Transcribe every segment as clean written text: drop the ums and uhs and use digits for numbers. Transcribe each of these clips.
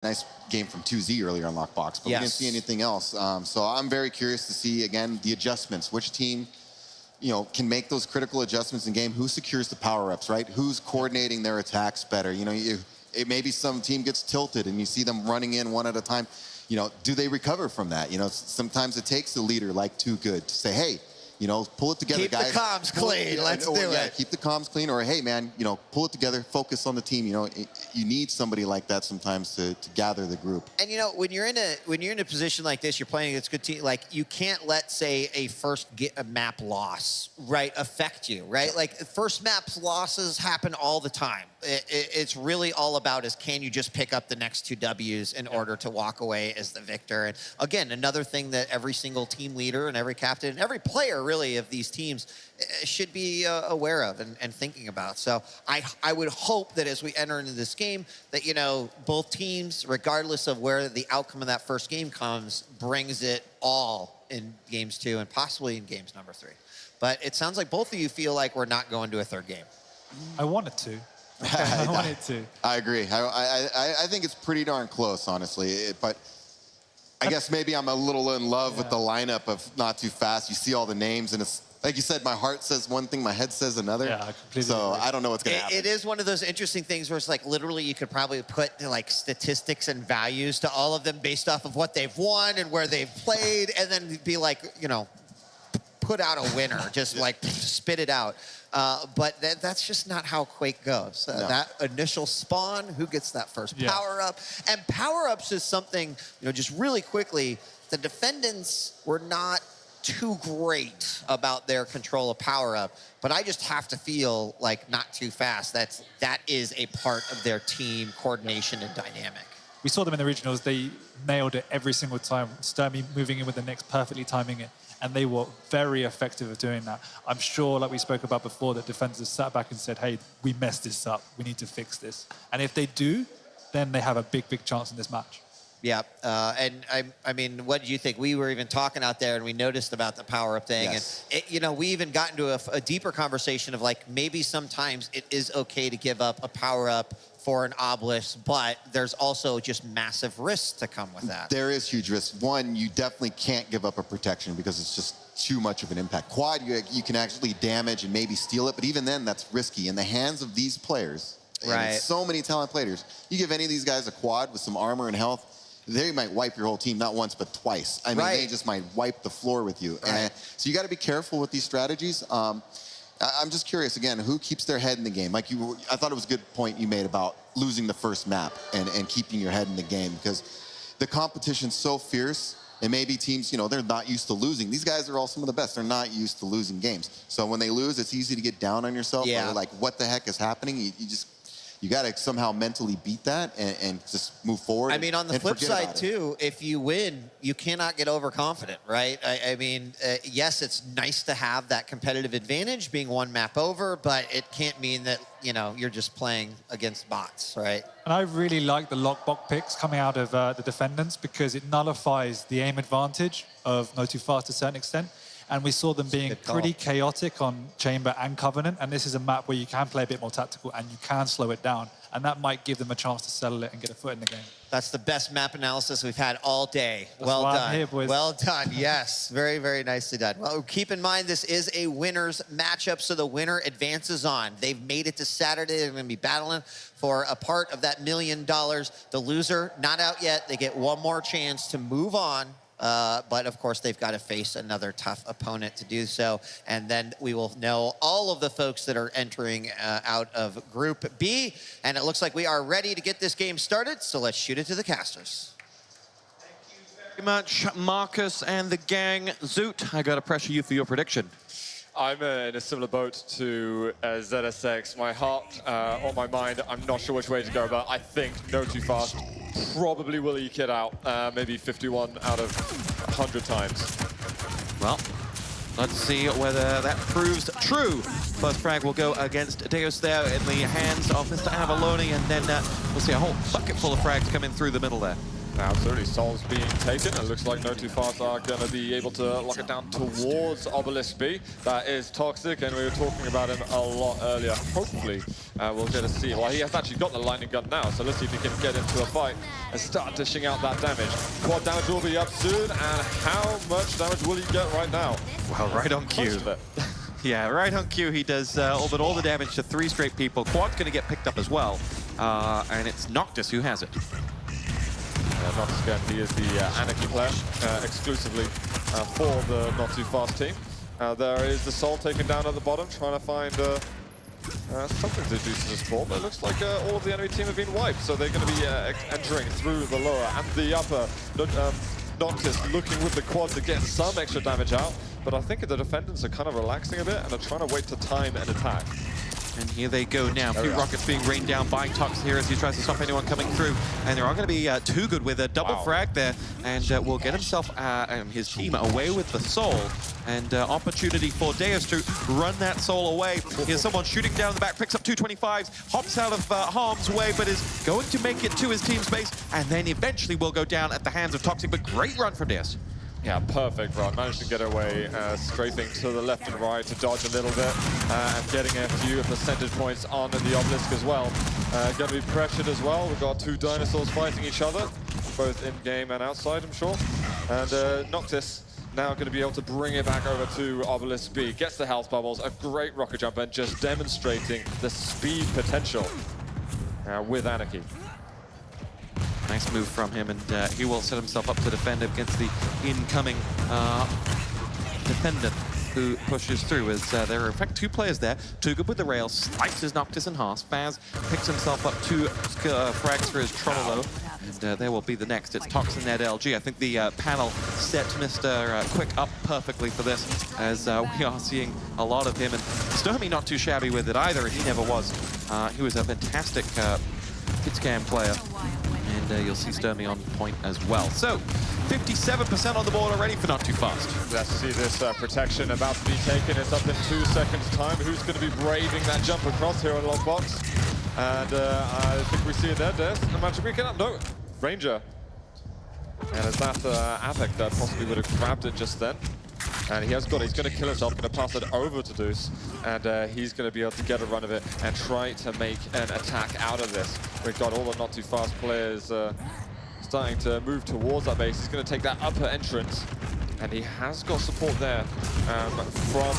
nice game from 2Z earlier on Lockbox, but we didn't see anything else. So I'm very curious to see, again, the adjustments. Which team, can make those critical adjustments in game? Who secures the power-ups, right? Who's coordinating their attacks better? Maybe some team gets tilted and you see them running in one at a time. Do they recover from that? Sometimes it takes a leader like Too Good to say, hey, pull it together, guys. Keep the comms clean. Let's do it. Keep the comms clean. Or, hey, man, pull it together. Focus on the team. You need somebody like that sometimes to gather the group. And when you're in a position like this, you're playing against good team. Like you can't let, say, a map loss, right, affect you, right? Like first map losses happen all the time. It's really all about can you just pick up the next 2 W's in order to walk away as the victor. And again, another thing that every single team leader and every captain and every player really of these teams should be aware of and thinking about. So I would hope that as we enter into this game that, both teams, regardless of where the outcome of that first game comes, brings it all in games 2 and possibly in games number 3. But it sounds like both of you feel like we're not going to a third game. I wanted to. I wanted to. I agree. I think it's pretty darn close, honestly. But I guess maybe I'm a little in love with the lineup of Not Too Fast. You see all the names, and it's like you said, my heart says one thing, my head says another. Yeah, I completely So agree. I don't know what's going to happen. It is one of those interesting things where it's like literally you could probably put like statistics and values to all of them based off of what they've won and where they've played, and then be like, put out a winner, just like spit it out. But that's just not how Quake goes. No. That initial spawn, who gets that first power-up? And power-ups is something, just really quickly, the defendants were not too great about their control of power-up, but I just have to feel like Not Too Fast. That is a part of their team coordination and dynamic. We saw them in the regionals. They nailed it every single time. Sturmy moving in with the next, perfectly timing it. And they were very effective at doing that. I'm sure, like we spoke about before, that defenders sat back and said, hey, we messed this up. We need to fix this. And if they do, then they have a big, big chance in this match. Yeah, and I mean, what do you think? We were even talking out there, and we noticed about the power-up thing. Yes. And, we even got into a deeper conversation of, like, maybe sometimes it is okay to give up a power-up for an obelisk, but there's also just massive risks to come with that. There is huge risk. One, you definitely can't give up a protection because it's just too much of an impact. Quad, you can actually damage and maybe steal it, but even then, that's risky. In the hands of these players, and so many talented players, you give any of these guys a quad with some armor and health, they might wipe your whole team, not once, but twice. I mean, they just might wipe the floor with you. So you got to be careful with these strategies. I'm just curious, again, who keeps their head in the game? I thought it was a good point you made about losing the first map and keeping your head in the game, because the competition's so fierce, and maybe teams, they're not used to losing. These guys are all some of the best. They're not used to losing games. So when they lose, it's easy to get down on yourself. Or like, what the heck is happening? You got to somehow mentally beat that and just move forward. I mean, on the flip side, too, if you win, you cannot get overconfident, right? I mean, yes, it's nice to have that competitive advantage being one map over, but it can't mean that, you're just playing against bots, right? And I really like the Lockbox picks coming out of the defendants because it nullifies the aim advantage of No Too Fast to a certain extent. And we saw them being pretty chaotic on Chamber and Covenant. And this is a map where you can play a bit more tactical and you can slow it down. And that might give them a chance to settle it and get a foot in the game. That's the best map analysis we've had all day. Well why done. I'm here, boys. Well done. Yes. Very, very nicely done. Well, keep in mind, this is a winner's matchup, so the winner advances on. They've made it to Saturday. They're going to be battling for a part of that $1 million. The loser, not out yet. They get one more chance to move on. But, of course, they've got to face another tough opponent to do so. And then we will know all of the folks that are entering out of Group B. And it looks like we are ready to get this game started, so let's shoot it to the casters. Thank you very much, Marcus and the gang. Zoot, I got to pressure you for your prediction. I'm in a similar boat to ZSX. My heart or my mind, I'm not sure which way to go, but I think No Too Fast probably will eke it out, maybe 51 out of 100 times. Well, let's see whether that proves true. First frag will go against Deus there in the hands of Mr. Avalone, and then we'll see a whole bucket full of frags coming through the middle there. Absolutely, Soul's being taken. It looks like Notofast are going to be able to lock it down towards Obelisk B. That is Toxic, and we were talking about him a lot earlier. Hopefully, we'll get to see. Well, he has actually got the lightning gun now, so let's see if he can get into a fight and start dishing out that damage. Quad damage will be up soon, and how much damage will he get right now? Well, right on cue. Most of it. Yeah, right on cue. He does all the damage to 3 straight people. Quad's going to get picked up as well, and it's Noctis who has it. Noctis again, he is the Anarchy player, exclusively for the Notofast team. There is the Soul taken down at the bottom, trying to find something to do to this ball, but it looks like all of the enemy team have been wiped, so they're going to be entering through the lower and the upper. Noctis looking with the quad to get some extra damage out, but I think the defendants are kind of relaxing a bit and are trying to wait to time an attack. And here they go now. A few rockets being rained down by Tox here as he tries to stop anyone coming through. And there are going to be Too Good with a double frag there. And will get himself and his team away with the Soul. And opportunity for Deus to run that Soul away. Here's someone shooting down the back, picks up 225s, hops out of harm's way, but is going to make it to his team's base. And then eventually will go down at the hands of Toxic. But great run from Deus. Yeah, perfect run. Managed to get away, strafing to the left and right to dodge a little bit, and getting a few percentage points on the Obelisk as well. Going to be pressured as well. We've got 2 dinosaurs fighting each other, both in-game and outside, I'm sure. And Noctis now going to be able to bring it back over to Obelisk B. Gets the health bubbles, a great rocket jump, and just demonstrating the speed potential with Anarchy. Nice move from him, and he will set himself up to defend against the incoming defendant who pushes through. As there are in fact 2 players there. Too Good with the rails, slices Noctis in half. Spaz picks himself up 2 frags for his Trololo, and there will be the next. It's Tox and Ned LG. I think the panel set Mr. Quick up perfectly for this, as we are seeing a lot of him. And Sturmy not too shabby with it either, and he never was. He was a fantastic hit scam player. And you'll see Sturmy on point as well. So, 57% on the board already for Notofast. Let's see this protection about to be taken. It's up in 2 seconds' time. Who's going to be braving that jump across here on Lockbox? And I think we see it there, Des. The magic weekend up. No, Ranger. And is that Apex that possibly would have grabbed it just then? And he has got it. He's going to kill himself, going to pass it over to Deuce. And he's going to be able to get a run of it and try to make an attack out of this. We've got all the Notofast players starting to move towards that base. He's going to take that upper entrance. And he has got support there from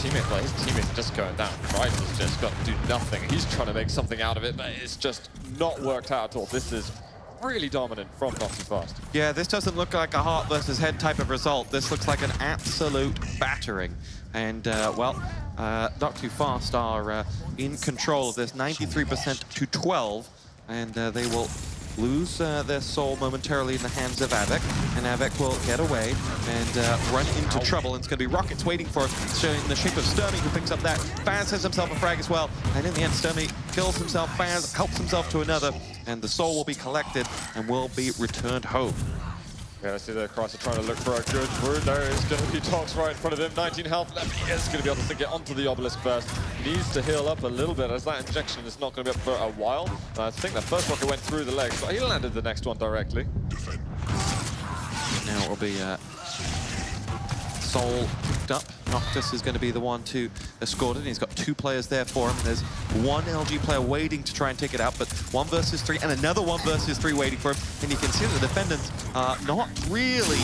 teammate. But his teammates are just going down. Price has just got to do nothing. He's trying to make something out of it, but it's just not worked out at all. This is really dominant from Notofast. Yeah, this doesn't look like a heart versus head type of result. This looks like an absolute battering. And, well, Notofast are in control of this, 93% to 12. And they will lose their Soul momentarily in the hands of Avec. And Avec will get away and run into trouble. And it's going to be Rockets waiting for him, showing the shape of Sturmy, who picks up that. Baz has himself a frag as well. And in the end, Sturmy kills himself. Baz helps himself to another. And the Soul will be collected and will be returned home. Yeah, I see the Crusher trying to look for a good route. There is going to be Tox right in front of him. 19 health left. He is going to be able to get onto the Obelisk first. Needs to heal up a little bit, as that injection is not going to be up for a while. I think that first rocket went through the legs, but he landed the next one directly. Now it will be Soul picked up. Noctis is going to be the one to escort it. He's got 2 players there for him. There's 1 LG player waiting to try and take it out, but 1 versus 3 and another 1 versus 3 waiting for him. And you can see the defendants not really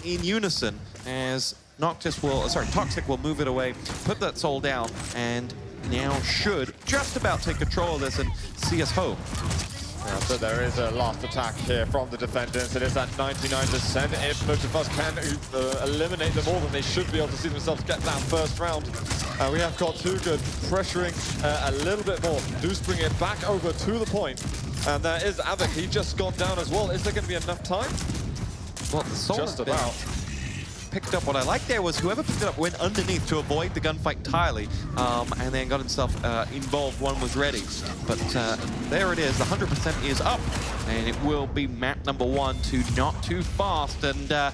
in unison, as Toxic will move it away, put that Soul down, and now should just about take control of this and see us home. Yeah, so there is a last attack here from the defendants. It is at 99%. If Notofast can eliminate them all, then they should be able to see themselves get that first round. We have got Too Good pressuring a little bit more. Deuce bring it back over to the point. And there is Avec. He just got down as well. Is there going to be enough time? Well, the Soul just about picked up. What I liked there was whoever picked it up went underneath to avoid the gunfight entirely, and then got himself involved. One was ready, but there it is. The 100% is up, and it will be map number 1 to Notofast, and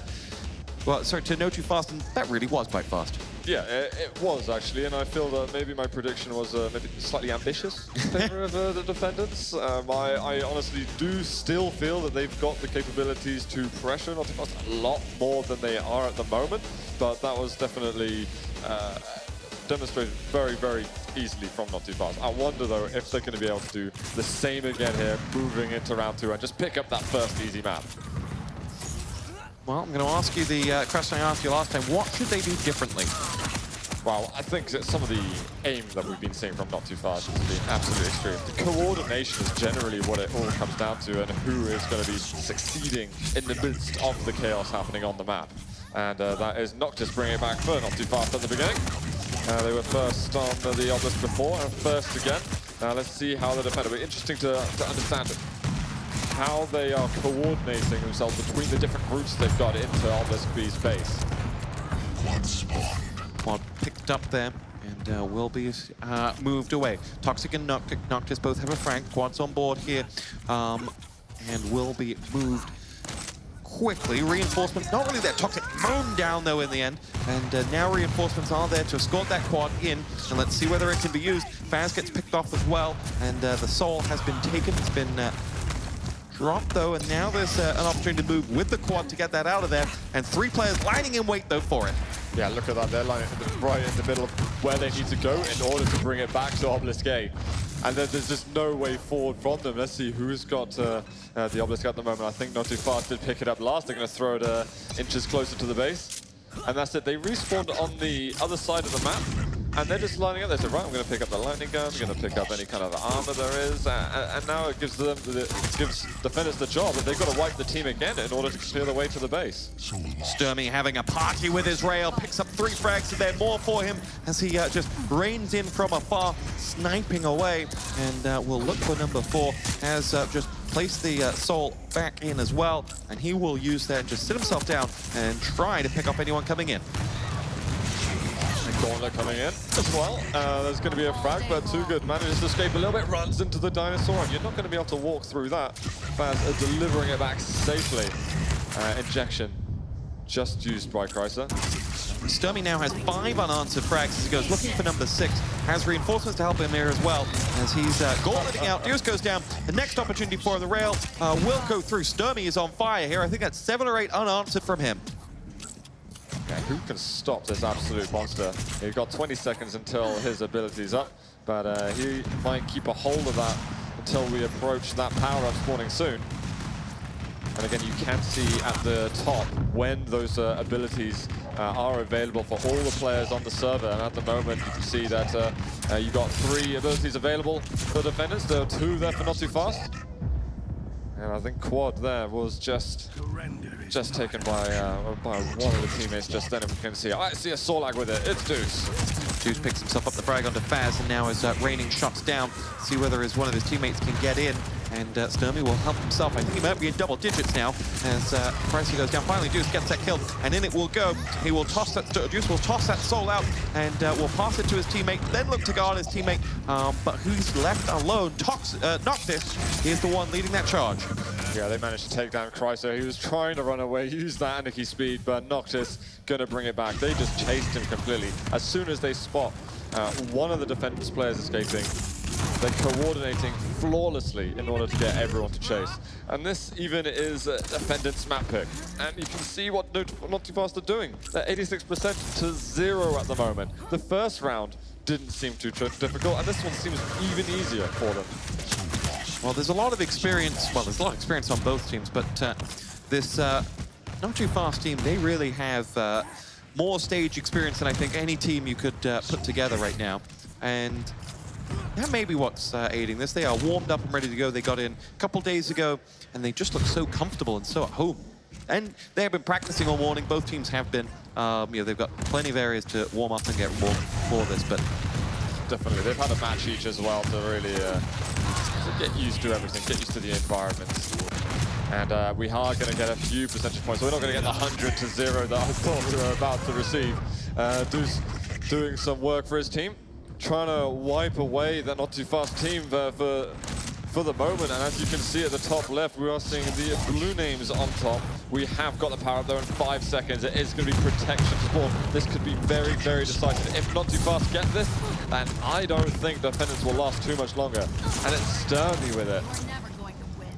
well, sorry, to Notofast, and that really was quite fast. Yeah, it was actually, and I feel that maybe my prediction was maybe slightly ambitious in favor of the defendants. I honestly do still feel that they've got the capabilities to pressure Notofast a lot more than they are at the moment, but that was definitely demonstrated very, very easily from Notofast. I wonder though if they're going to be able to do the same again here, moving into round 2 and just pick up that first easy map. Well, I'm going to ask you the question I asked you last time. What should they do differently? Well, I think that some of the aim that we've been seeing from Notofast has been absolutely extreme. The coordination is generally what it all comes down to, and who is going to be succeeding in the midst of the chaos happening on the map. And that is Noctis bringing it back for Notofast at the beginning. They were first on the obelisk before, and first again. Now let's see how the defender. It'll be interesting to understand how they are coordinating themselves between the different routes they've got into Obelisk B's base. Quad picked up there and will be moved away. Toxic and Noctis both have a frag. Quad's on board here and will be moved quickly. Reinforcements, not really that Toxic mown down though in the end, and now reinforcements are there to escort that quad in, and let's see whether it can be used. Faz gets picked off as well, and the soul has been taken. It's been dropped though, and now there's an opportunity to move with the quad to get that out of there, and 3 players lining in wait though for it. Yeah, look at that. They're lining right in the middle of where they need to go in order to bring it back to Obelisk A. And then there's just no way forward from them. Let's see who's got the Obelisk at the moment. I think Notofast did pick it up last. They're going to throw it inches closer to the base. And that's it. They respawned on the other side of the map. And they're just lining up. They said, right, I'm going to pick up the lightning gun. I'm going to pick up any kind of armor there is. And now it gives them, it gives defenders the job. But they've got to wipe the team again in order to clear the way to the base. Sturmy having a party with his rail, picks up 3 frags, and then more for him as he just rains in from afar, sniping away. And will look for number 4, has just placed the soul back in as well. And he will use that and just sit himself down and try to pick up anyone coming in. Gauntlet coming in as well. There's going to be a frag, but Too Good manages to escape a little bit, runs into the dinosaur, and you're not going to be able to walk through that. Faz delivering it back safely. Injection just used by Chrysler. Sturmy now has 5 unanswered frags as he goes looking for number 6. Has reinforcements to help him here as well as he's gauntleting out. Deuce goes down. The next opportunity for the rail will go through. Sturmy is on fire here. I think that's 7 or 8 unanswered from him. Yeah, who can stop this absolute monster? He's got 20 seconds until his ability's up, but he might keep a hold of that until we approach that power-up spawning soon. And again, you can see at the top when those abilities are available for all the players on the server. And at the moment, you can see that you've got 3 abilities available for defenders. There are 2 there for Notofast. And I think Quad there was just taken by one of the teammates just then. If we can see, I see a Sorlag with it. It's Deuce. Deuce picks himself up the frag onto Faz, and now is raining shots down. See whether one of his teammates can get in. And Sturmy will help himself. I think he might be in double digits now as Pricey goes down. Finally, Deuce gets that kill, and in it will go. He will toss that. Deuce will toss that soul out, and will pass it to his teammate. Then look to guard his teammate, but who's left alone? Noctis is the one leading that charge. Yeah, they managed to take down Chrysler. He was trying to run away, use that Anarchy speed, but Noctis gonna bring it back. They just chased him completely. As soon as they spot one of the defense players escaping, they're coordinating flawlessly in order to get everyone to chase. And this even is a defendant's map pick. And you can see what Notofast are doing. They're 86% to 0 at the moment. The first round didn't seem too difficult, and this one seems even easier for them. Well, there's a lot of experience. Well, there's a lot of experience on both teams, but this Notofast team, they really have more stage experience than I think any team you could put together right now. And that may be what's aiding this. They are warmed up and ready to go. They got in a couple days ago, and they just look so comfortable and so at home. And they have been practicing all morning. Both teams have been. They've got plenty of areas to warm up and get warm for this, but definitely, they've had a match each as well to really get used to everything, get used to the environment. And we are going to get a few percentage points. So we're not going to get the 100 to 0 that I thought we were about to receive. Deuce doing some work for his team, trying to wipe away that Notofast team for for the moment. And as you can see at the top left, we are seeing the blue names on top. We have got the power up there in 5 seconds. It is going to be protection support. This could be very, very decisive. If Notofast get this, then I don't think defendants will last too much longer. And it's Sturmy with it.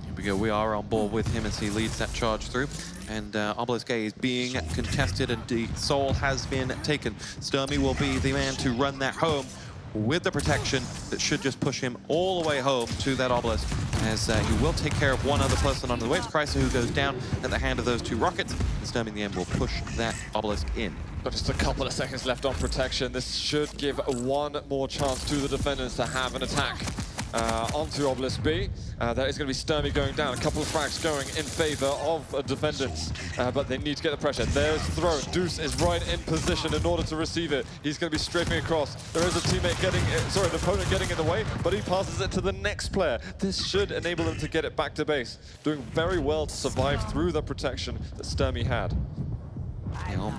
Here we go. We are on board with him as he leads that charge through. And Obelisk A is being contested, and the Soul has been taken. Sturmy will be the man to run that home with the protection that should just push him all the way home to that Obelisk, as he will take care of one other person on the way. It's Chrysler who goes down at the hand of those 2 rockets, and Sturmy in the end will push that Obelisk in. Got just a couple of seconds left on protection. This should give one more chance to the defenders to have an attack onto Obelisk B. That is going to be Sturmy going down. A couple of frags going in favor of defendants, but they need to get the pressure. There's throw. Deuce is right in position in order to receive it. He's going to be strafing across. There is a teammate getting, an opponent getting in the way, but he passes it to the next player. This should enable them to get it back to base. Doing very well to survive through the protection that Sturmy had. Yeah,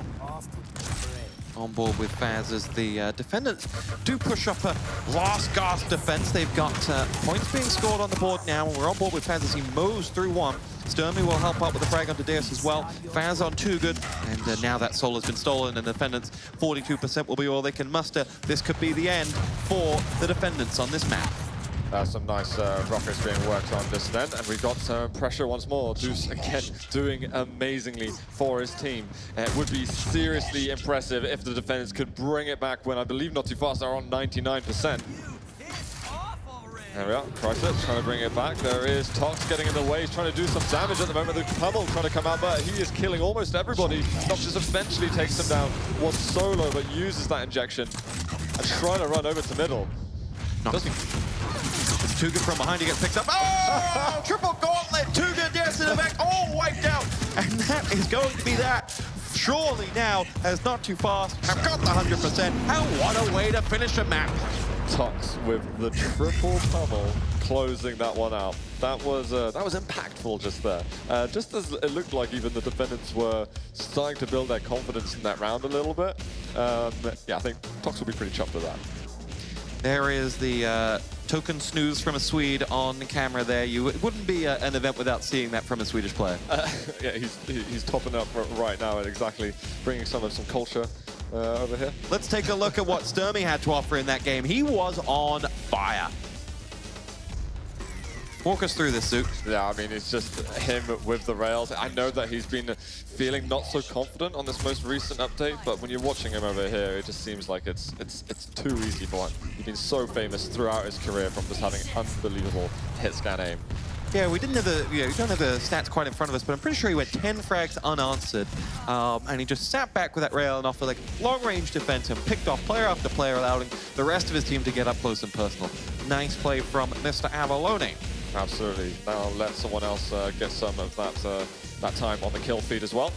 on board with Faz as the defendants do push up a last gasp defense. They've got points being scored on the board now, and we're on board with Faz as he mows through 1. Sturmy will help out with the frag onto Deus as well. Faz on 2 good, and now that Soul has been stolen, and defendants 42% will be all they can muster. This could be the end for the defendants on this map. Some nice rockets being worked on this then, and we've got pressure once more. Deuce again doing amazingly for his team. It would be seriously impressive if the defenders could bring it back when I believe Notofast are on 99%. There we are, Chrysler trying to bring it back. There is Tox getting in the way. He's trying to do some damage at the moment. The pummel trying to come out, but he is killing almost everybody. Noxious eventually takes him down. Was solo, but uses that injection and trying to run over to middle. Too good from behind, he gets picked up. Oh! Triple gauntlet, Too good, yes, in the back, all wiped out. And that is going to be that. Surely now, as Notofast have got the 100%. And what a way to finish a map. Tox with the triple pummel, closing that one out. That was impactful just there. Just as it looked like even the defendants were starting to build their confidence in that round a little bit. Yeah, I think Tox will be pretty chuffed with that. There is the token snooze from a Swede on camera there. It wouldn't be an event without seeing that from a Swedish player. Yeah, he's topping up right now and exactly bringing some culture over here. Let's take a look at what Sturmy had to offer in that game. He was on fire. Walk us through this, Zook. Yeah, I mean, it's just him with the rails. I know that he's been feeling not so confident on this most recent update, but when you're watching him over here, it just seems like it's too easy for him. He's been so famous throughout his career from just having unbelievable hit scan aim. Yeah, we didn't have the we don't have the stats quite in front of us, but I'm pretty sure he went 10 frags unanswered, and he just sat back with that rail and offered like long-range defense and picked off player after player, allowing the rest of his team to get up close and personal. Nice play from Mr. Avalone. Absolutely. Now let someone else get some of that time on the kill feed as well.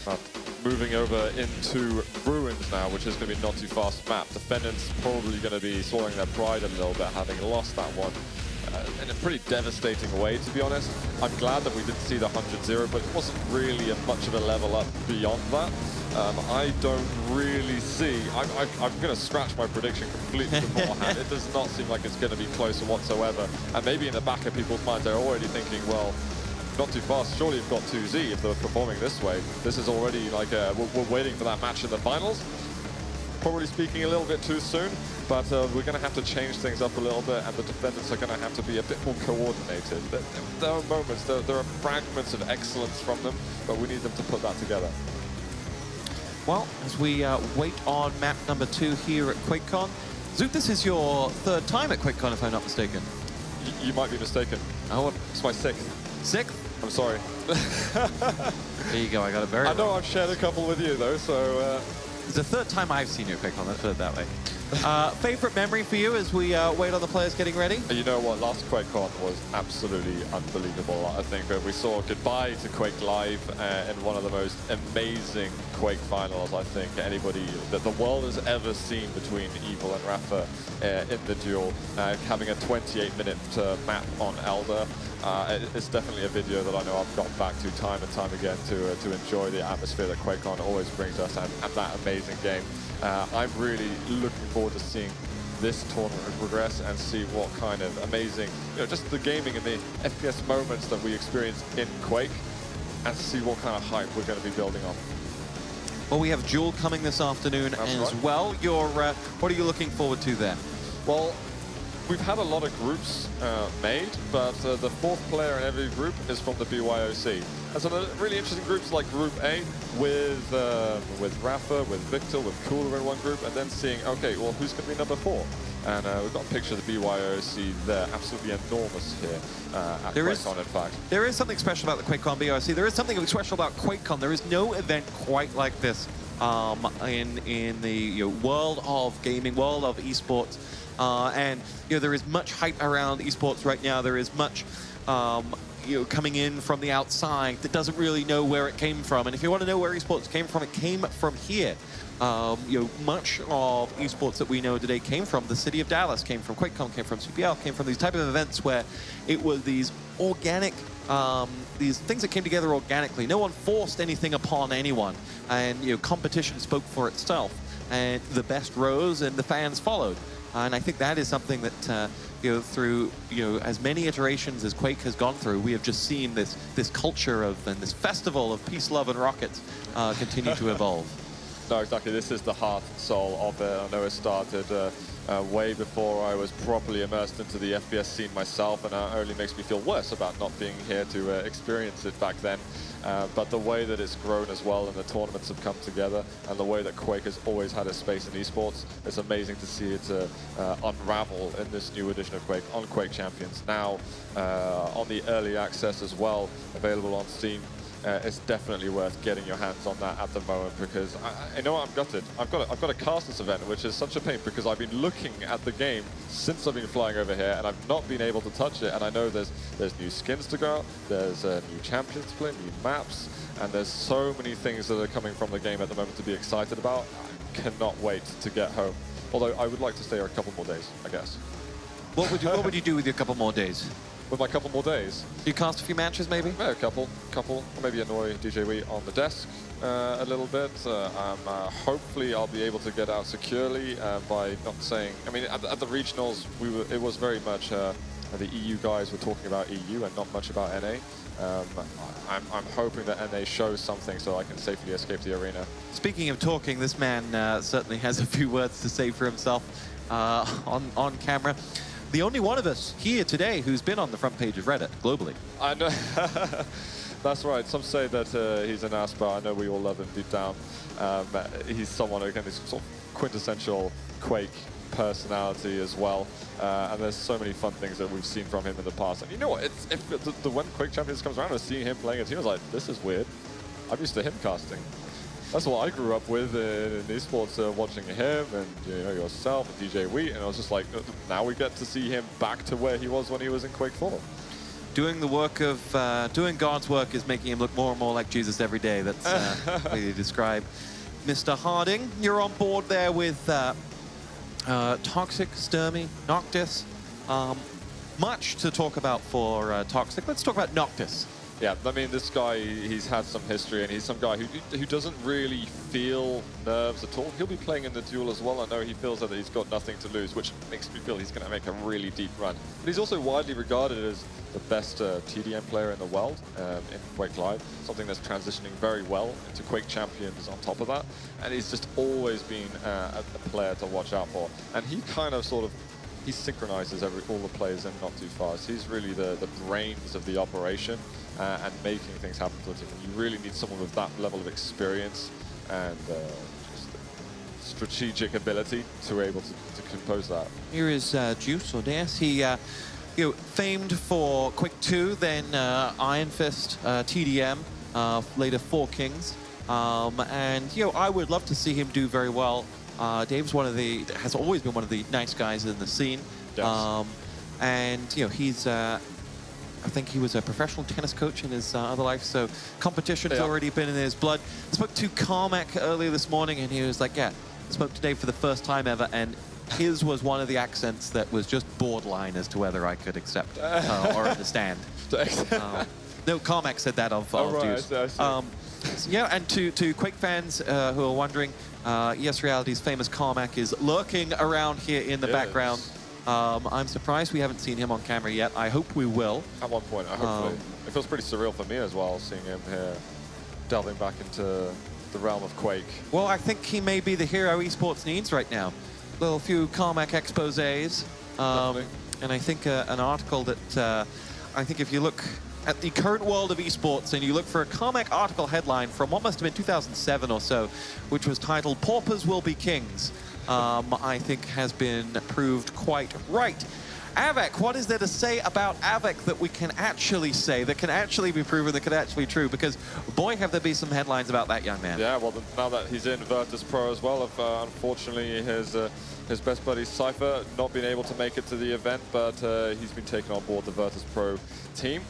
But moving over into Ruins now, which is going to be not too fast map. Defendants probably going to be swallowing their pride a little bit, having lost that one in a pretty devastating way, to be honest. I'm glad that we didn't see the 100-0, but it wasn't really much of a level up beyond that. I don't really see... I'm going to scratch my prediction completely beforehand. It does not seem like it's going to be closer whatsoever. And maybe in the back of people's minds, they're already thinking, well, not too fast. Surely you've got 2Z if they're performing this way. This is already like we're waiting for that match in the finals. Probably speaking a little bit too soon, but we're going to have to change things up a little bit, and the defendants are going to have to be a bit more coordinated. There are moments, there are fragments of excellence from them, but we need them to put that together. Well, as we wait on map number 2 here at Quakecon, Zook, this is your 3rd time at Quakecon, if I'm not mistaken. You might be mistaken. Oh, it's my 6th. 6th? I'm sorry. There you go, I got it very I know I've shared a couple with you, though, so... It's the 3rd time I've seen you at Quakecon, let's put it that way. Favorite memory for you as we wait on the players getting ready? You know what, last Quakecon was absolutely unbelievable. I think we saw goodbye to Quake Live in one of the most amazing Quake finals I think anybody that the world has ever seen between Evil and Rafa in the duel. Having a 28-minute map on Elder. It's definitely a video that I know I've gone back to time and time again to enjoy the atmosphere that Quakecon always brings us and that amazing game. I'm really looking forward to seeing this tournament will progress and see what kind of amazing, just the gaming and the FPS moments that we experience in Quake, and see what kind of hype we're going to be building on. Well, we have Duel coming this afternoon as well. What are you looking forward to there? Well, we've had a lot of groups made, but the fourth player in every group is from the BYOC. And some really interesting groups like Group A with Rafa, with Victor, with Cooler in one group, and then seeing, okay, well, who's going to be number 4? And we've got a picture of the BYOC there, absolutely enormous here at Quakecon, in fact. There is something special about the Quakecon BYOC. There is something special about Quakecon. There is no event quite like this in the world of gaming, world of esports. And there is much hype around esports right now. There is much coming in from the outside that doesn't really know where it came from. And if you want to know where esports came from, it came from here. Much of esports that we know today came from the city of Dallas, came from Quakecon, came from CPL, came from these type of events where it was these organic, these things that came together organically. No one forced anything upon anyone, and competition spoke for itself, and the best rose and the fans followed. And I think that is something that through as many iterations as Quake has gone through, we have just seen this culture of and this festival of peace, love, and rockets continue to evolve. No, exactly. This is the heart and soul of it. I know it started way before I was properly immersed into the FPS scene myself, and it only makes me feel worse about not being here to experience it back then. But the way that it's grown as well, and the tournaments have come together, and the way that Quake has always had a space in esports, it's amazing to see it unravel in this new edition of Quake on Quake Champions. Now on the early access as well, available on Steam. It's definitely worth getting your hands on that at the moment, because I know I'm gutted. I've got to cast this event, which is such a pain, because I've been looking at the game since I've been flying over here, and I've not been able to touch it. And I know there's new skins to go out, there's new champions to play, new maps, and there's so many things that are coming from the game at the moment to be excited about. I cannot wait to get home. Although I would like to stay here a couple more days, I guess. What would you do with your couple more days? With my couple more days. You cast a few matches, maybe? Yeah, a couple. Or maybe annoy DJ Wee on the desk a little bit. Hopefully I'll be able to get out securely by not saying... I mean, at the regionals, it was very much the EU guys were talking about EU and not much about NA. I'm hoping that NA shows something so I can safely escape the arena. Speaking of talking, this man certainly has a few words to say for himself on camera. The only one of us here today who's been on the front page of Reddit globally. I know. That's right. Some say that he's an ass, but I know we all love him deep down. He's someone, again, he's sort of quintessential Quake personality as well. And there's so many fun things that we've seen from him in the past. And you know what? When Quake Champions comes around, I was seeing him playing a team. I was like, this is weird. I'm used to him casting. That's what I grew up with in esports, watching him and yourself and DJ Wheat, and I was just like, now we get to see him back to where he was when he was in Quake 4. Doing the work of, doing God's work is making him look more and more like Jesus every day. That's the way you describe Mr. Harding. You're on board there with Toxic, Sturmy, Noctis. Much to talk about for Toxic. Let's talk about Noctis. Yeah, I mean, this guy, he's had some history, and he's some guy who doesn't really feel nerves at all. He'll be playing in the duel as well. I know he feels that he's got nothing to lose, which makes me feel he's going to make a really deep run. But he's also widely regarded as the best TDM player in the world in Quake Live, something that's transitioning very well into Quake Champions on top of that. And he's just always been a player to watch out for. And he kind of he synchronizes all the players in Notofast. He's really the brains of the operation and making things happen for the team. You really need someone with that level of experience and just strategic ability to be able to compose that. Here is Juice or Deus. He famed for Quake 2, then Iron Fist, TDM, later 4 Kings. And I would love to see him do very well. Dave's has always been one of the nice guys in the scene. Yes. And he's I think he was a professional tennis coach in his other life, so competition's already been in his blood. I spoke to Carmack earlier this morning, and he was like, yeah, I spoke to Dave for the first time ever, and his was one of the accents that was just borderline as to whether I could accept or understand. No, Carmack said that of right, Juice. I see. Yeah, and to Quake fans who are wondering, Yes Reality's famous Carmack is lurking around here in the background. I'm surprised we haven't seen him on camera yet. I hope we will. At one point, hopefully. It feels pretty surreal for me as well, seeing him here delving back into the realm of Quake. Well, I think he may be the hero esports needs right now. Little few Carmack exposés. And I think an article that, I think if you look at the current world of esports and you look for a Carmack article headline from what must have been 2007 or so, which was titled "Paupers Will Be Kings," I think has been proved quite right. Avec, what is there to say about Avec that we can actually say, that can actually be proven, that can actually be true? Because, boy, have there been some headlines about that young man. Yeah, well, now that he's in Virtus Pro as well, unfortunately his best buddy Cypher not been able to make it to the event, but he's been taken on board the Virtus Pro team,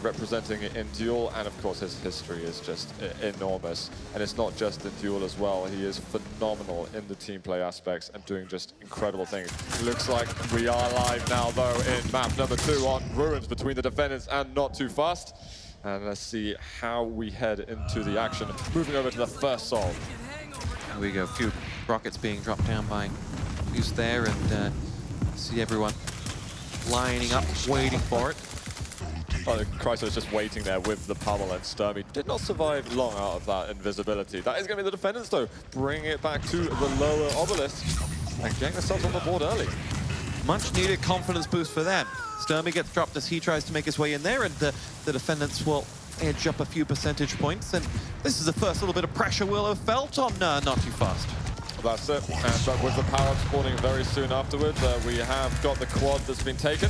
representing it in Duel, and of course his history is just enormous. And it's not just in Duel as well, he is phenomenal in the team play aspects and doing just incredible things. Looks like we are live now though in map number 2 on Ruins between the defendants and Notofast. And let's see how we head into the action. Moving over to the first Soul. There we go, a few rockets being dropped down by who's there, and see everyone lining up, waiting for it. Oh, Chrysler is just waiting there with the pummel, and Sturmy did not survive long out of that invisibility. That is going to be the defendants, though, bringing it back to the lower obelisk and getting themselves on the board early. Much needed confidence boost for them. Sturmy gets dropped as he tries to make his way in there, and the defendants will edge up a few percentage points. And this is the first little bit of pressure we'll have felt on Notofast. That's it. And with the power-up spawning very soon afterwards, we have got the quad that's been taken.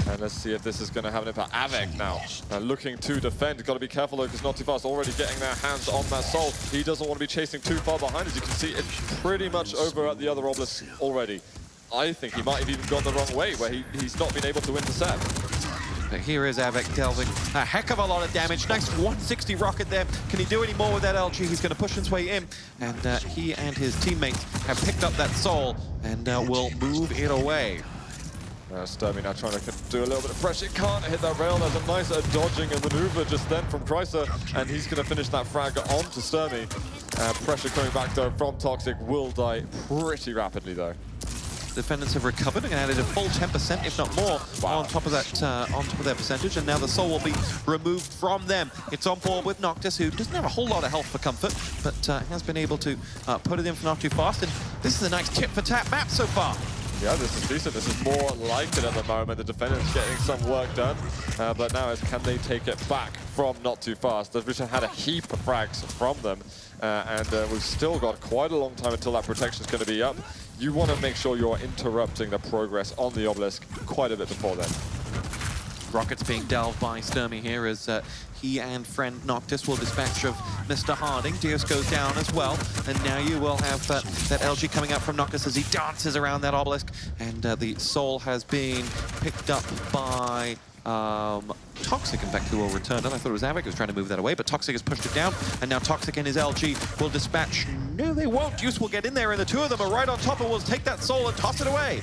And let's see if this is going to have an impact. Avec now looking to defend. Got to be careful though, because Notofast already getting their hands on that Soul. He doesn't want to be chasing too far behind. As you can see, it's pretty much over at the other obelisk already. I think he might have even gone the wrong way, where he's not been able to intercept. But here is Avec delving a heck of a lot of damage. Nice 160 rocket there. Can he do any more with that LG? He's going to push his way in. And he and his teammates have picked up that Soul and will move it away. Sturmy now trying to do a little bit of pressure. Can't hit that rail. There's a nice dodging and maneuver just then from Chrysler, and he's going to finish that frag onto Sturmy. Pressure coming back though from Toxic, will die pretty rapidly though. Defendants have recovered and added a full 10%, if not more, on top of that, on top of their percentage, and now the Soul will be removed from them. It's on board with Noctis, who doesn't have a whole lot of health for comfort, but has been able to put it in for Notofast, and this is a nice tip-for-tap map so far. Yeah, this is decent. This is more like it at the moment. The defenders getting some work done, but now is can they take it back from Notofast? The Vision had a heap of frags from them, and we've still got quite a long time until that protection is going to be up. You want to make sure you're interrupting the progress on the obelisk quite a bit before then. Rockets being delved by Sturmy here as he and friend Noctis will dispatch of Mr. Harding. Dios goes down as well, and now you will have that LG coming up from Noctis as he dances around that obelisk, and the Soul has been picked up by Toxic, in fact, who will return it. I thought it was Avec who was trying to move that away, but Toxic has pushed it down, and now Toxic and his LG will dispatch. No, they won't. Deuce will get in there, and the two of them are right on top, and will take that Soul and toss it away.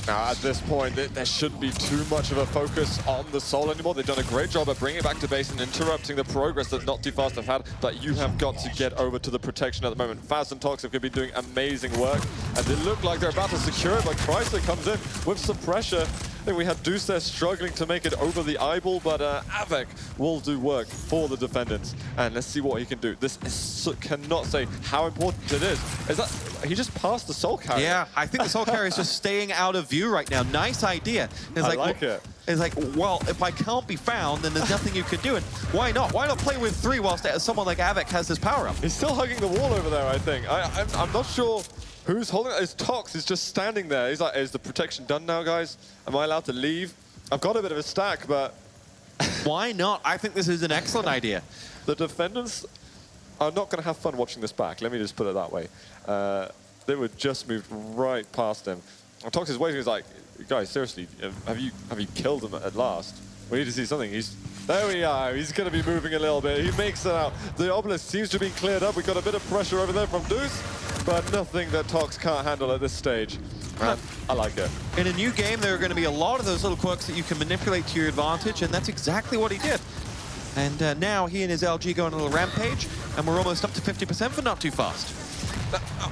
Now, at this point, there shouldn't be too much of a focus on the Soul anymore. They've done a great job at bringing it back to base and interrupting the progress that Notofast have had, but you have got to get over to the protection at the moment. Faz and Toxic have been doing amazing work, and they look like they're about to secure it, but Chrysler comes in with some pressure. I think we had Deuce there struggling to make it over the eyeball, but Avec will do work for the defendants. And let's see what he can do. This is, cannot say how important it is. Is that, he just passed the Soul Carrier. Yeah, I think the Soul Carrier is just staying out of view right now. Nice idea. It's I like it. It's like, well, if I can't be found, then there's nothing you can do. And why not? Why not play with 3 whilst someone like Avec has his power up? He's still hugging the wall over there, I think. I'm not sure who's holding it. It's Tox. He's just standing there. He's like, is the protection done now, guys? Am I allowed to leave? I've got a bit of a stack, but... Why not? I think this is an excellent idea. The defendants are not going to have fun watching this back. Let me just put it that way. They would just moved right past him. And Tox is waiting. He's like, guys, seriously, have you killed him at last? We need to see something. There we are. He's going to be moving a little bit. He makes it out. The obelisk seems to be cleared up. We've got a bit of pressure over there from Deuce, but nothing that Tox can't handle at this stage. And I like it. In a new game, there are going to be a lot of those little quirks that you can manipulate to your advantage, and that's exactly what he did. And now he and his LG go on a little rampage, and we're almost up to 50% for Not Too Fast.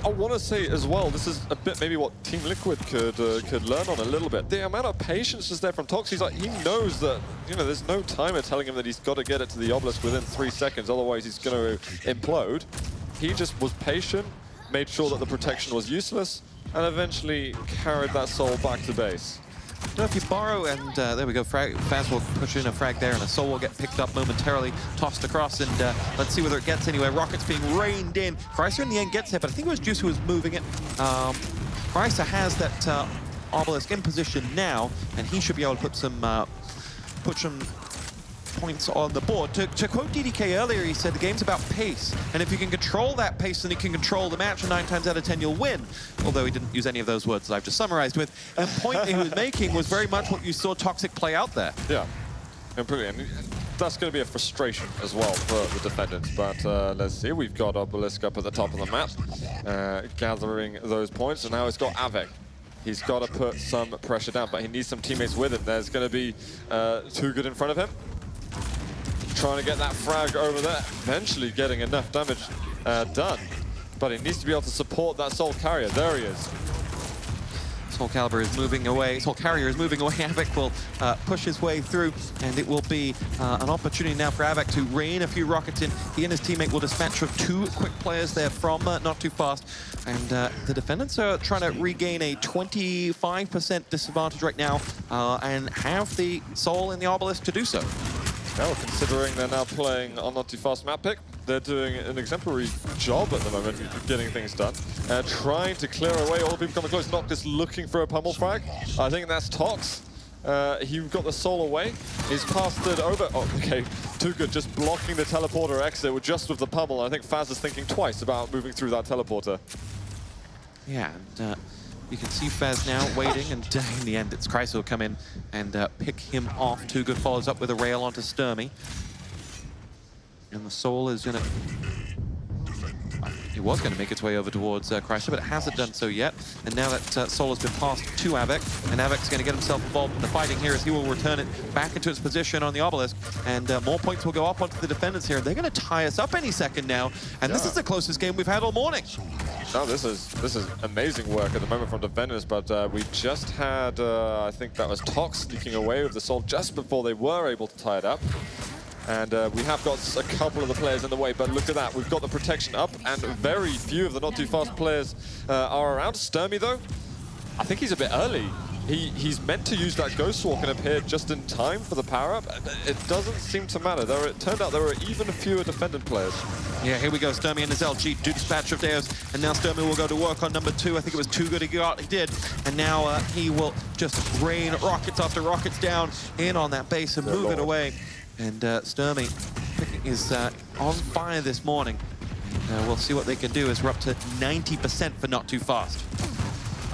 I want to say as well, this is a bit maybe what Team Liquid could learn on a little bit. The amount of patience is there from Tox. He's like, he knows that, you know, there's no timer telling him that he's got to get it to the obelisk within 3 seconds, otherwise he's going to implode. He just was patient, made sure that the protection was useless, and eventually carried that soul back to base. Now if you borrow, and there we go, Faz will push in a frag there, and a soul will get picked up momentarily, tossed across, and let's see whether it gets anywhere. Rockets being rained in. Chrysa in the end gets hit, but I think it was Juice who was moving it. Chrysa has that obelisk in position now, and he should be able to put some points on the board. To quote DDK earlier, he said the game's about pace, and if you can control that pace, then you can control the match, and 9 times out of 10 you'll win. Although he didn't use any of those words that I've just summarized with. And the point that he was making was very much what you saw Toxic play out there. Yeah, completely. And that's going to be a frustration as well for the defendants. But let's see, we've got Obelisk up at the top of the map, gathering those points, and now it's got Avec. He's got to put some pressure down, but he needs some teammates with him. There's going to be Too Good in front of him. Trying to get that frag over there, eventually getting enough damage done. But he needs to be able to support that Soul Carrier. There he is. Soul Calibur is moving away. Soul Carrier is moving away. Avec will push his way through, and it will be an opportunity now for Avec to rain a few rockets in. He and his teammate will dispatch of 2 quick players there from Not Too Fast. And the defendants are trying to regain a 25% disadvantage right now and have the Soul in the Obelisk to do so. Well, considering they're now playing on Not Too Fast map pick, they're doing an exemplary job at the moment of getting things done. Trying to clear away all the people coming close. Noctis looking for a pummel frag. I think that's Tox. He got the soul away. He's passed it over. Oh, okay. Too Good just blocking the teleporter exit just with the pummel. I think Faz is thinking twice about moving through that teleporter. Yeah, and you can see Faz now waiting, and in the end, it's Chrysa will come in and pick him off. Too Good follows up with a rail onto Sturmy. And the Soul is going to... It was going to make its way over towards Chrysa, but it hasn't done so yet. And now that Soul has been passed to Avec, and Avic's going to get himself involved in the fighting here as he will return it back into its position on the obelisk. And more points will go up onto the defendants here. They're going to tie us up any second now. And this is the closest game we've had all morning. No, this is amazing work at the moment from defenders, but we just had, I think that was Tox sneaking away with the Soul just before they were able to tie it up. And we have got a couple of the players in the way, but look at that. We've got the protection up, and very few of the Not Too Fast players are around. Sturmy, though, I think he's a bit early. He's meant to use that Ghost Walk and appeared just in time for the power-up. It doesn't seem to matter. It turned out there were even fewer defendant players. Yeah, here we go. Sturmy and his LG do dispatch of Deos, and now Sturmy will go to work on number 2. I think it was Too Good he did. And now he will just rain rockets after rockets down in on that base and move it away. And Sturmy is on fire this morning. We'll see what they can do as we're up to 90% for Not Too Fast.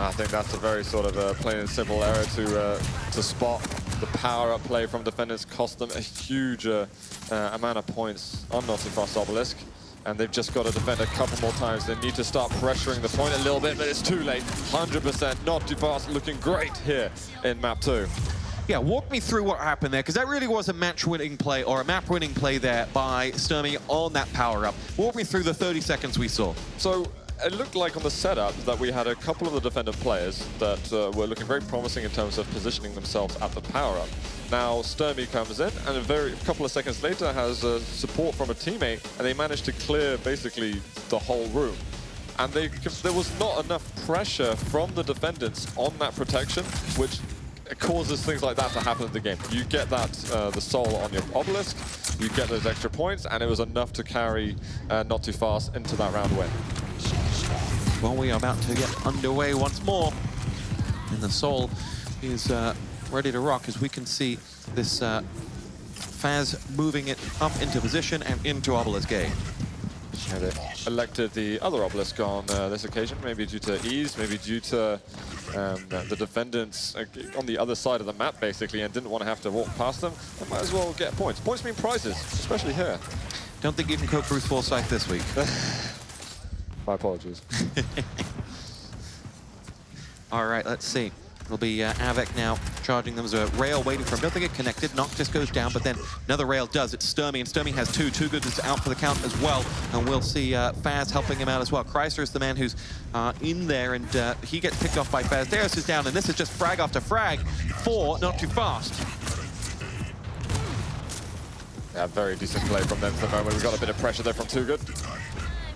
I think that's a very sort of plain and simple error to spot. The power-up play from defenders cost them a huge amount of points on Not Too Fast Obelisk. And they've just got to defend a couple more times. They need to start pressuring the point a little bit, but it's too late. 100% Not Too Fast looking great here in map 2. Yeah, walk me through what happened there, because that really was a match-winning play, or a map-winning play there by Sturmy on that power-up. Walk me through the 30 seconds we saw. So it looked like on the setup that we had a couple of the defendant players that were looking very promising in terms of positioning themselves at the power-up. Now Sturmy comes in, and a couple of seconds later has support from a teammate, and they managed to clear basically the whole room. And there was not enough pressure from the defendants on that protection, which it causes things like that to happen in the game. You get that, the soul on your obelisk, you get those extra points, and it was enough to carry Not Too Fast into that round win. Well, we are about to get underway once more. And the soul is ready to rock, as we can see this Faz moving it up into position and into Obelisk A. And they elected the other obelisk on this occasion, maybe due to ease, maybe due to the defendants on the other side of the map, basically, and didn't want to have to walk past them. They might as well get points. Points mean prizes, especially here. Don't think you can cope Bruce Forsyth this week. My apologies. All right, let's see. It'll be Avec now charging them. There's a rail waiting for him. Don't think it connected. Noctis goes down, but then another rail does. It's Sturmy, and Sturmy has two. Too Good is out for the count as well. And we'll see Faz helping him out as well. Chrysler is the man who's in there, and he gets picked off by Faz. Darius is down, and this is just frag after frag for Notofast. Yeah, very decent play from them for the moment. We've got a bit of pressure there from Too Good.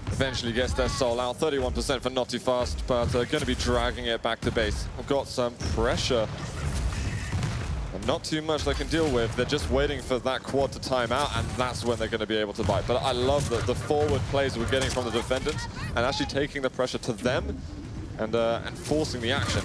Eventually gets their soul out. 31% for Notofast, but going to be dragging it back to base. We've got some pressure. And not too much they can deal with. They're just waiting for that quad to time out, and that's when they're going to be able to bite. But I love the forward plays we're getting from the defendants and actually taking the pressure to them and forcing the action.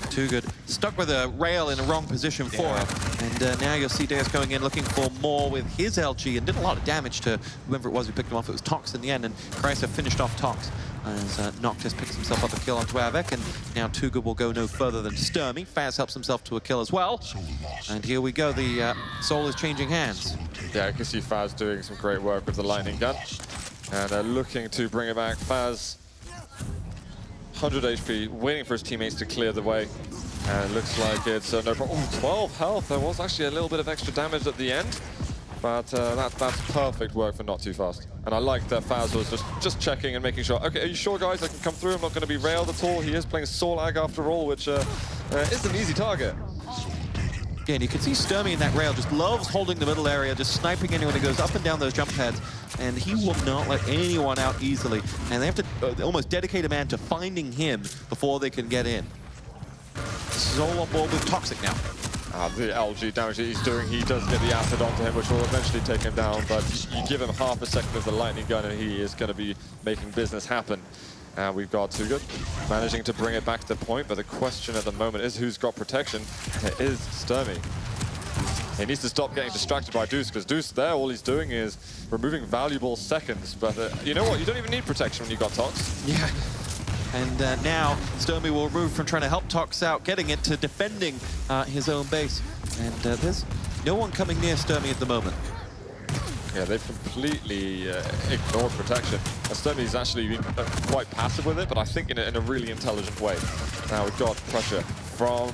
Too Good. Stuck with a rail in a wrong position for him. And now you'll see Darius going in looking for more with his LG and did a lot of damage to whoever it was who picked him off. It was Tox in the end, and Chrysler finished off Tox as Noctis picks himself up a kill onto Avec, and now Too Good will go no further than Sturmy. Faz helps himself to a kill as well. And here we go. The soul is changing hands. Yeah, I can see Faz doing some great work with the lightning gun. And they're looking to bring it back. Faz, 100 HP, waiting for his teammates to clear the way. And it looks like it's no problem. Ooh, 12 health. There was actually a little bit of extra damage at the end. But that's perfect work for Notofast. And I like that Faz was just checking and making sure, okay, are you sure, guys, I can come through? I'm not going to be railed at all. He is playing Soul Ag after all, which is an easy target. Again, you can see Sturmy in that rail just loves holding the middle area, just sniping anyone who goes up and down those jump pads, and he will not let anyone out easily. And they have to almost dedicate a man to finding him before they can get in. Soul on board with Toxic now. The LG damage that he's doing, he does get the acid onto him, which will eventually take him down, but you give him half a second of the lightning gun and he is going to be making business happen. We've got Too Good managing to bring it back to the point, but the question at the moment is who's got protection. It is Sturmy. He needs to stop getting distracted by Deuce, because Deuce there, all he's doing is removing valuable seconds. But you know what? You don't even need protection when you got Tox. Yeah. And now Sturmy will move from trying to help Tox out, getting it, to defending his own base. And there's no one coming near Sturmy at the moment. Yeah, they've completely ignored protection. And Sturmy's actually been quite passive with it, but I think in a really intelligent way. Now we've got pressure from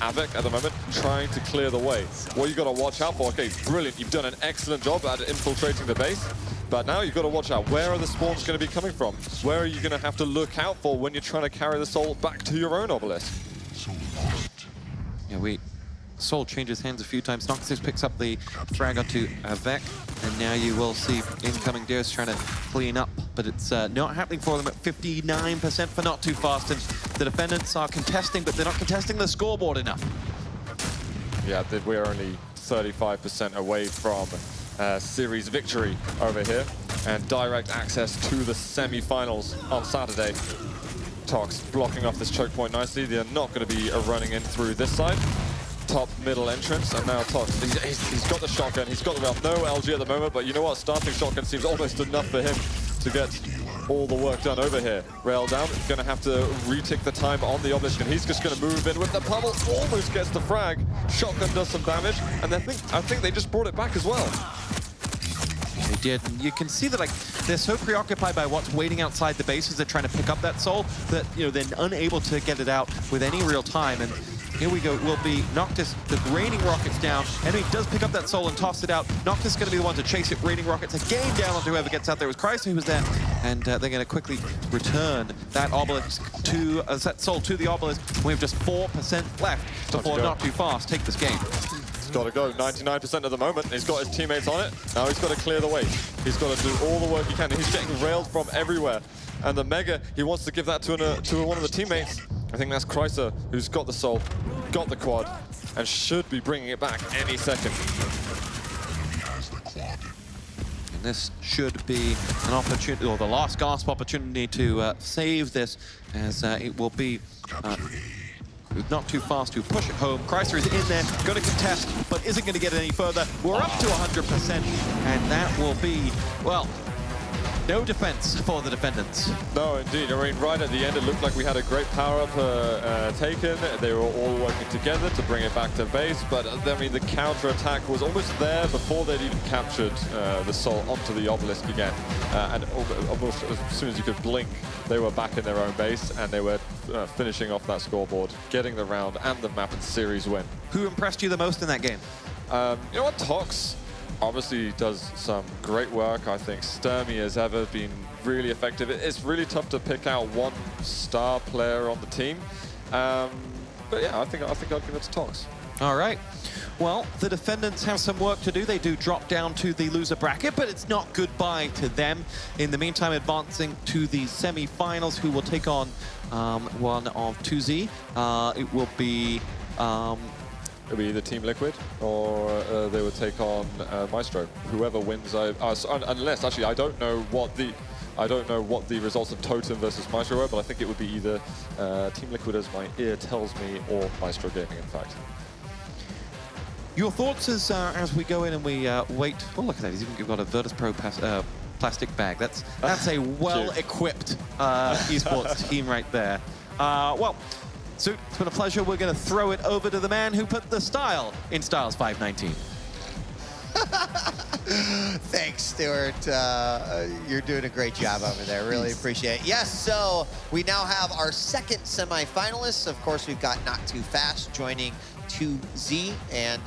Avec at the moment, trying to clear the way. What you got to watch out for, okay, brilliant, you've done an excellent job at infiltrating the base, but now you've got to watch out, where are the spawns going to be coming from? Where are you going to have to look out for when you're trying to carry the soul back to your own obelisk? Yeah, Soul changes hands a few times. Noctis picks up the frag onto Avec, and now you will see incoming Darius trying to clean up, but it's not happening for them at 59% for Notofast, and the defendants are contesting, but they're not contesting the scoreboard enough. Yeah, we're only 35% away from series victory over here, and direct access to the semi-finals on Saturday. Tox blocking off this choke point nicely. They're not going to be running in through this side. Top middle entrance, and now Tox, he's got the shotgun, he's got the rail. No LG at the moment, but you know what? Starting shotgun seems almost enough for him to get all the work done over here. Rail down, going to have to retick the time on the obelisk, and he's just going to move in with the pummel. Almost gets the frag. Shotgun does some damage, and I think they just brought it back as well. They did, and you can see that they're so preoccupied by what's waiting outside the base as they're trying to pick up that soul that they're unable to get it out with any real time. And here we go, will be Noctis, the raining rockets down. Enemy does pick up that soul and toss it out. Noctis is going to be the one to chase it. Raining rockets again down onto whoever gets out there. It was Chrysler who was there, and they're going to quickly return that obelisk to that soul to the obelisk. We have just 4% left before Notofast take this game. He's got to go, 99% at the moment. He's got his teammates on it. Now he's got to clear the way. He's got to do all the work he can. He's getting railed from everywhere. And the Mega, he wants to give that to one of the teammates. I think that's Chrysler, who's got the soul, got the quad, and should be bringing it back any second. And this should be an opportunity, or the last gasp opportunity to save this, as it will be Notofast to push it home. Chrysler is in there, going to contest, but isn't going to get any further. We're up to 100%, and that will be, well, No defense for the defendants. No, indeed. I mean, right at the end, it looked like we had a great power-up taken. They were all working together to bring it back to base, but I mean, the counter-attack was almost there before they'd even captured the Soul onto the obelisk again. And almost as soon as you could blink, they were back in their own base, and they were finishing off that scoreboard, getting the round and the map and series win. Who impressed you the most in that game? You know what, Tox obviously does some great work. I think Sturmy has ever been really effective. It's really tough to pick out one star player on the team. But yeah, I think I'll give it to Tox. All right. Well, the defendants have some work to do. They do drop down to the loser bracket, but it's not goodbye to them. In the meantime, advancing to the semi-finals, who will take on one of 2Z. It will be... It'll be either Team Liquid or they would take on Maestro. Whoever wins, unless actually I don't know what the results of Totem versus Maestro were, but I think it would be either Team Liquid, as my ear tells me, or Maestro Gaming, in fact. Your thoughts as we go in and we wait. Oh, look at that! He's even got a Virtus Pro plastic bag. That's a well-equipped esports team right there. Well. So it's been a pleasure. We're going to throw it over to the man who put the style in Styles 519. Thanks, Stuart. You're doing a great job over there. Really appreciate it. Yes, so we now have our second semifinalists. Of course, we've got Notofast joining 2Z, and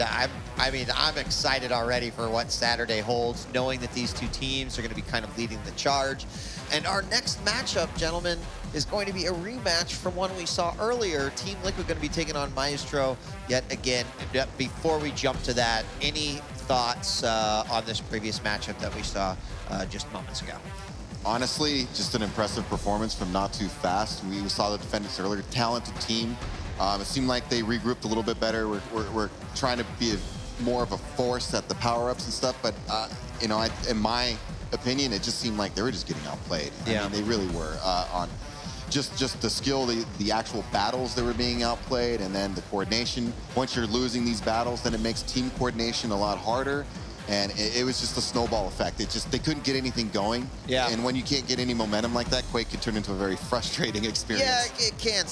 I'm excited already for what Saturday holds, knowing that these two teams are going to be kind of leading the charge. And our next matchup, gentlemen, is going to be a rematch from one we saw earlier. Team Liquid going to be taking on Maestro yet again. Before we jump to that, any thoughts on this previous matchup that we saw just moments ago? Honestly, just an impressive performance from Notofast. We saw the defendants earlier, talented team. It seemed like they regrouped a little bit better. We're trying to be more of a force at the power-ups and stuff, but you know, in my opinion, it just seemed like they were just getting outplayed. Yeah. I mean, they really were on just the skill, the actual battles they were being outplayed, and then the coordination. Once you're losing these battles, then it makes team coordination a lot harder. And it was just a snowball effect. They couldn't get anything going. Yeah. And when you can't get any momentum like that, Quake can turn into a very frustrating experience. Yeah, it can.